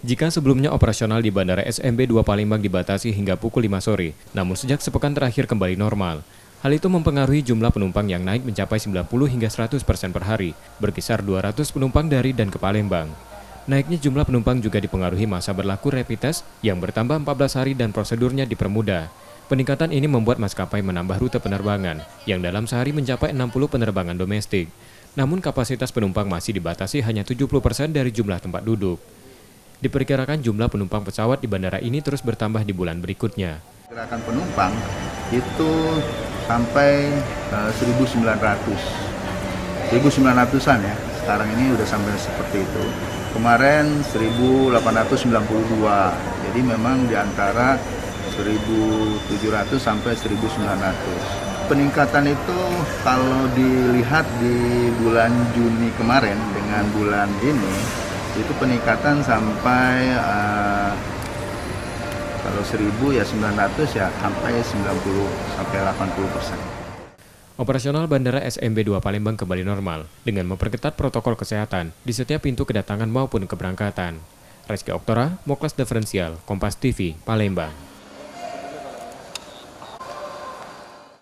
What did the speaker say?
Jika sebelumnya operasional di Bandara SMB 2 Palembang dibatasi hingga pukul 5 sore, namun sejak sepekan terakhir kembali normal. Hal itu mempengaruhi jumlah penumpang yang naik mencapai 90 hingga 100% per hari, berkisar 200 penumpang dari dan ke Palembang. Naiknya jumlah penumpang juga dipengaruhi masa berlaku rapid test yang bertambah 14 hari dan prosedurnya dipermudah. Peningkatan ini membuat maskapai menambah rute penerbangan, yang dalam sehari mencapai 60 penerbangan domestik. Namun kapasitas penumpang masih dibatasi hanya 70% dari jumlah tempat duduk. Diperkirakan jumlah penumpang pesawat di bandara ini terus bertambah di bulan berikutnya. Gerakan penumpang itu sampai 1.900, 1.900-an ya. Sekarang ini udah sampai seperti itu. Kemarin 1.892, jadi memang di antara 1.700 sampai 1.900. Peningkatan itu kalau dilihat di bulan Juni kemarin dengan bulan ini, itu peningkatan sampai kalau 1.000 ya 900 ya sampai 90 sampai 80%. Operasional Bandara SMB 2 Palembang kembali normal dengan memperketat protokol kesehatan di setiap pintu kedatangan maupun keberangkatan. Reski Oktora, Moklas Diferensial, Kompas TV, Palembang.